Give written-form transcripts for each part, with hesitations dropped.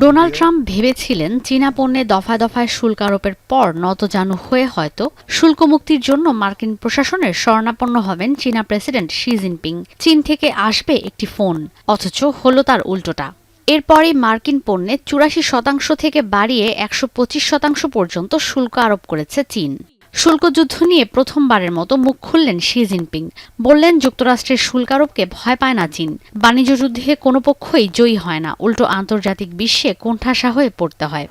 Donald Trump ভেবেছিলেন চীনা পণ্যে দফায় দফায় শুল্ক আরোপের পর নতজানু হয়ে হয়তো শুল্ক মুক্তির জন্য মার্কিন প্রশাসনের শরণাপন্ন হবেন চীনা প্রেসিডেন্ট শি জিনপিং। চীন থেকে আসবে একটি ফোন, অথচ হলো তার উল্টোটা। এরপরই মার্কিন পণ্যে ৮৪% থেকে বাড়িয়ে ১২৫% পর্যন্ত শুল্ক আরোপ করেছে চীন। শুল্কযুদ্ধ নিয়ে প্রথমবারের মতো মুখ খুললেন শি জিনপিং। বললেন, যুক্তরাষ্ট্রের শুল্ক আরোপকে ভয় পায় না চীন। বাণিজ্য যুদ্ধে কোনো পক্ষই জয়ী হয় না, উল্টো আন্তর্জাতিক বিশ্বে কোণঠাসা হয়ে পড়তে হয়।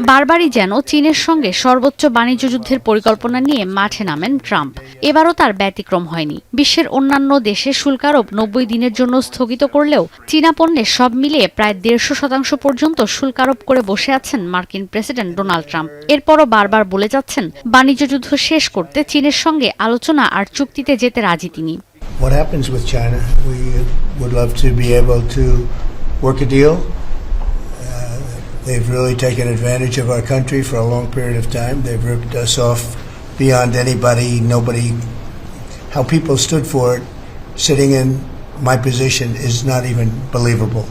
বারবারই যেন চীনের সঙ্গে সর্বোচ্চ বাণিজ্য যুদ্ধের পরিকল্পনা নিয়ে মাঠে নামেন ট্রাম্প। এবারও তার ব্যতিক্রম হয়নি। বিশ্বের অন্যান্য দেশে শুল্ক আরোপ ৯০ দিনের জন্য স্থগিত করলেও চীনা পণ্যে সব মিলিয়ে প্রায় ১৫০% পর্যন্ত শুল্ক আরোপ করে বসে আছেন মার্কিন প্রেসিডেন্ট ডোনাল্ড ট্রাম্প। এরপরও বারবার বলে যাচ্ছেন, বাণিজ্য যুদ্ধ শেষ করতে চীনের সঙ্গে আলোচনা আর চুক্তিতে যেতে রাজি তিনি। What happens with China? We would love to be able to work a deal. They've really taken advantage of our country for a long period of time. They've ripped us off beyond nobody. How people stood for it, sitting in my position, is not even believable.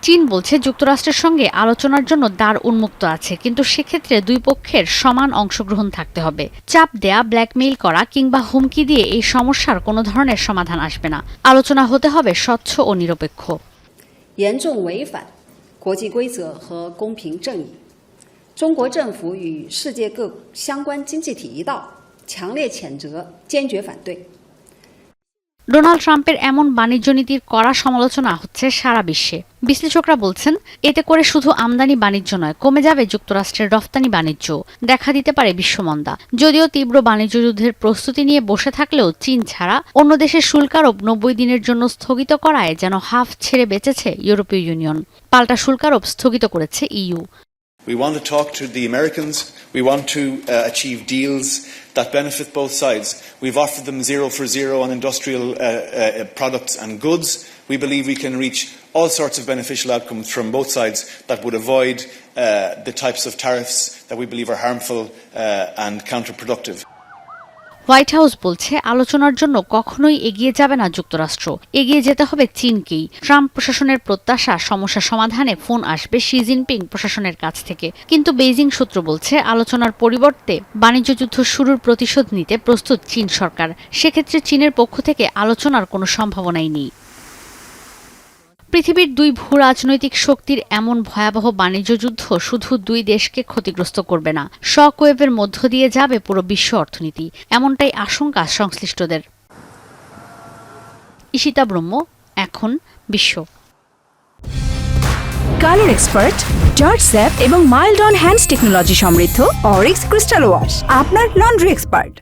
চীন বলছে যুক্তরাষ্ট্রের সঙ্গে আলোচনার জন্য দ্বার উন্মুক্ত আছে, কিন্তু সেক্ষেত্রে দুই পক্ষের সমান অংশগ্রহণ থাকতে হবে। চাপ দেয়া, ব্ল্যাকমেইল করা কিংবা হুমকি দিয়ে এই সমস্যার কোনো ধরনের সমাধান আসবে না। আলোচনা হতে হবে স্বচ্ছ ও নিরপেক্ষ। 严重违反国际规则和公平正义，中国政府与世界各相关经济体一道强烈谴责，坚决反对。ডোনাল্ড ট্রাম্পের এমন বাণিজ্য নীতির কড়া সমালোচনা হচ্ছে সারা বিশ্বে। বিশ্লেষকরা বলছেন, এতে করে শুধু আমদানি বাণিজ্য নয়, কমে যাবে যুক্তরাষ্ট্রের রফতানি বাণিজ্য, দেখা দিতে পারে বিশ্বমন্দা। যদিও তীব্র বাণিজ্য যুদ্ধের প্রস্তুতি নিয়ে বসে থাকলেও চীন ছাড়া অন্য দেশের শুল্ক আরোপ ৯০ দিনের জন্য স্থগিত করায় যেন হাফ ছেড়ে বেঁচেছে ইউরোপীয় ইউনিয়ন। পাল্টা শুল্ক আরোপ স্থগিত করেছে EU. We want to talk to the Americans. We want to achieve deals that benefit both sides. We've offered them 0 for 0 on industrial products and goods. We believe we can reach all sorts of beneficial outcomes from both sides that would avoid the types of tariffs that we believe are harmful and counterproductive. White house বলছে, আলোচনার জন্য কখনোই এগিয়ে যাবে না যুক্তরাষ্ট্র, এগিয়ে যেতে হবে চীনকেই। ট্রাম্প প্রশাসনের প্রত্যাশা, সমস্যা সমাধানে ফোন আসবে শি জিনপিং প্রশাসনের কাছ থেকে। কিন্তু বেইজিং সূত্র বলছে, আলোচনার পরিবর্তে বাণিজ্য যুদ্ধ শুরুর প্রতিশোধ নিতে প্রস্তুত চীন সরকার। সেক্ষেত্রে চীনের পক্ষ থেকে আলোচনার কোনো সম্ভাবনাই নেই। পৃথিবীর দুই ভূরাজনৈতিক শক্তির এমন ভয়াবহ বাণিজ্য যুদ্ধ শুধু দুই দেশকে ক্ষতিগ্রস্ত করবে না, শক ওয়েভের মধ্য দিয়ে যাবে পুরো বিশ্ব অর্থনীতি, এমনটাই আশঙ্কা সংশ্লিষ্টদের। ঈশিতা ব্রহ্ম, এখন বিশ্ব। কালার এক্সপার্ট, জর্জ স্যাপ এবং মাইল্ড অন হ্যান্ডস টেকনোলজি সমৃদ্ধ অরিক্স ক্রিস্টাল ওয়াশ আপনার লন্ড্রি এক্সপার্ট।